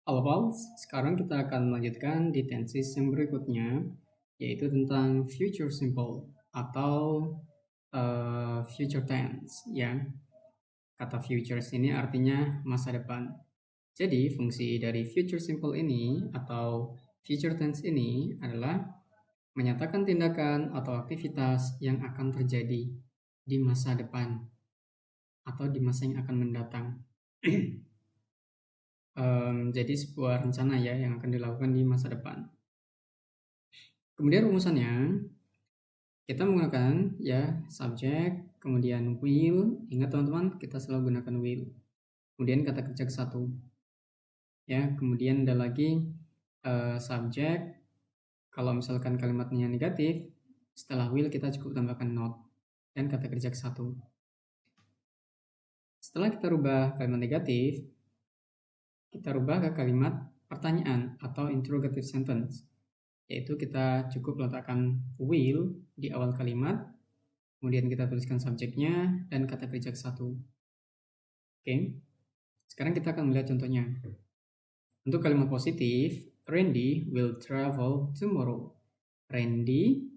Halo Pals, sekarang kita akan melanjutkan di tenses yang berikutnya, yaitu tentang future simple atau future tense. Ya, kata futures ini artinya masa depan. Jadi fungsi dari future simple ini atau future tense ini adalah menyatakan tindakan atau aktivitas yang akan terjadi di masa depan atau di masa yang akan mendatang. Jadi sebuah rencana ya yang akan dilakukan di masa depan. Kemudian rumusannya kita menggunakan ya subjek, kemudian will. Ingat teman-teman, kita selalu gunakan will. Kemudian kata kerja ke satu. Ya, kemudian ada lagi subjek. Kalau misalkan kalimatnya negatif, setelah will kita cukup tambahkan not dan kata kerja ke satu. Setelah kita rubah kalimat negatif, kita rubah ke kalimat pertanyaan atau interrogative sentence. Yaitu kita cukup letakkan will di awal kalimat, kemudian kita tuliskan subjeknya dan kata kerja ke satu. Oke, sekarang kita akan melihat contohnya. Untuk kalimat positif, Randy will travel tomorrow. Randy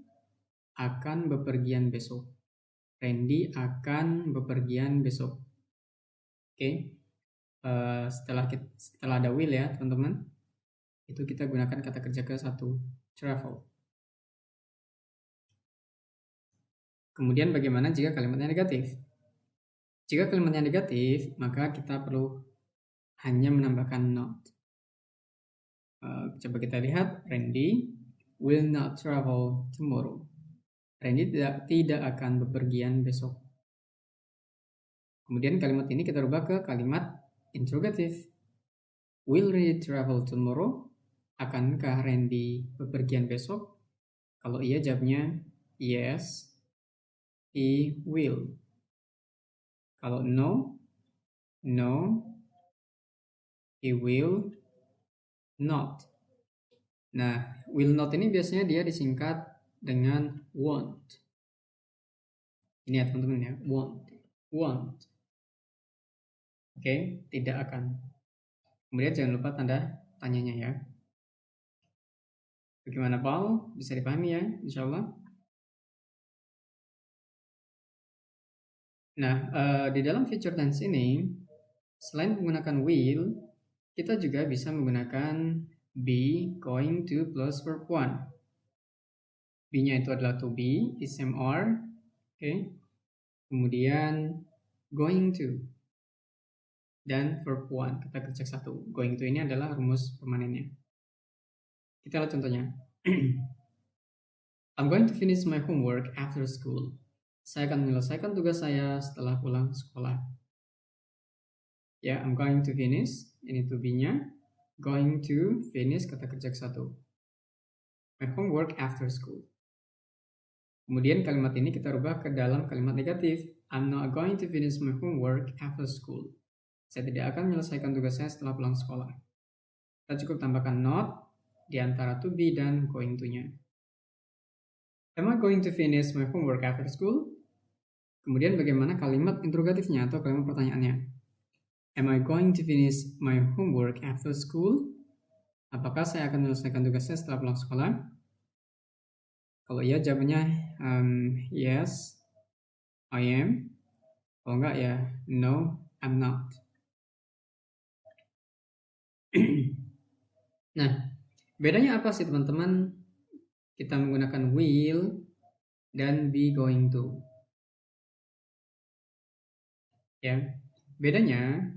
akan bepergian besok. Randy akan bepergian besok. Oke, setelah ada will ya teman-teman, itu kita gunakan kata kerja ke satu, travel. Kemudian bagaimana jika kalimatnya negatif? Jika kalimatnya negatif, maka kita perlu hanya menambahkan not. Coba kita lihat, Randy will not travel tomorrow. Randy tidak akan bepergian besok. Kemudian kalimat ini kita rubah ke kalimat interrogatif. Will Randy travel tomorrow? Akankah Randy bepergian besok? Kalau iya jawabnya yes, he will. Kalau no, he will not. Nah, will not ini biasanya dia disingkat dengan won't. Ini ya teman-teman ya, won't. Oke, tidak akan. Kemudian jangan lupa tanda tanyanya ya. Bagaimana Paul? Bisa dipahami ya, insya Allah. Nah, di dalam future tense ini, selain menggunakan will, kita juga bisa menggunakan be, going to plus verb one. Be-nya itu adalah to be, is, am, are. Oke. Kemudian going to. Dan verb one, kata kerja satu. Going to ini adalah rumus permanennya. Kita lihat contohnya. I'm going to finish my homework after school. Saya akan menyelesaikan tugas saya setelah pulang sekolah. Ya, I'm going to finish. Ini to be-nya. Going to finish kata kerja satu. My homework after school. Kemudian kalimat ini kita rubah ke dalam kalimat negatif. I'm not going to finish my homework after school. Saya tidak akan menyelesaikan tugas saya setelah pulang sekolah. Kita cukup tambahkan not di antara to be dan going to-nya. Am I going to finish my homework after school? Kemudian bagaimana kalimat interrogatifnya atau kalimat pertanyaannya? Am I going to finish my homework after school? Apakah saya akan menyelesaikan tugasnya setelah pulang sekolah? Kalau iya jawabannya yes, I am. Kalau enggak ya no, I'm not. Nah, bedanya apa sih teman-teman? Kita menggunakan will dan be going to. Ya, bedanya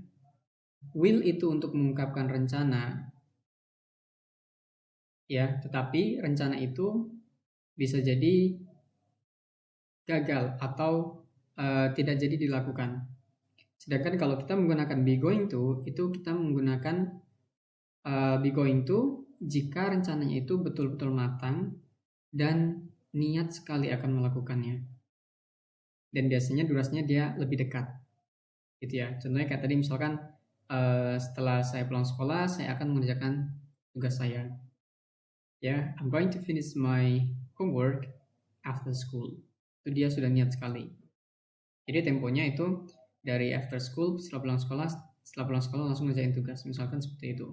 will itu untuk mengungkapkan rencana. Ya, tetapi rencana itu bisa jadi gagal atau tidak jadi dilakukan. Sedangkan kalau kita menggunakan be going to, itu kita menggunakan be going to jika rencananya itu betul-betul matang dan niat sekali akan melakukannya. Dan biasanya durasinya dia lebih dekat. Gitu ya. Contohnya kayak tadi misalkan setelah saya pulang sekolah, saya akan mengerjakan tugas saya. Ya, I'm going to finish my homework after school. Itu dia sudah niat sekali. Jadi temponya itu dari after school setelah pulang sekolah langsung ngerjain tugas, misalkan seperti itu.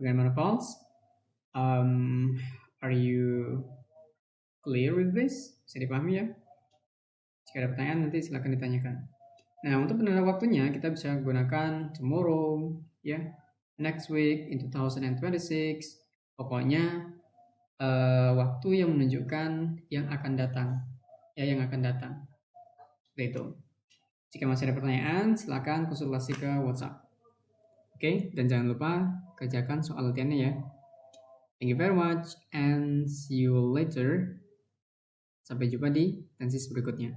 Bagaimana Pals? Are you clear with this? Bisa dipahami ya? Jika ada pertanyaan nanti silakan ditanyakan. Nah, untuk penanda waktunya kita bisa gunakan tomorrow, ya, next week, in 2026. Pokoknya waktu yang menunjukkan yang akan datang, ya, yang akan datang. Seperti itu. Jika masih ada pertanyaan, silakan konsultasi ke WhatsApp. Oke, dan jangan lupa kerjakan soal latihannya ya. Thank you very much and see you later. Sampai jumpa di tensis berikutnya.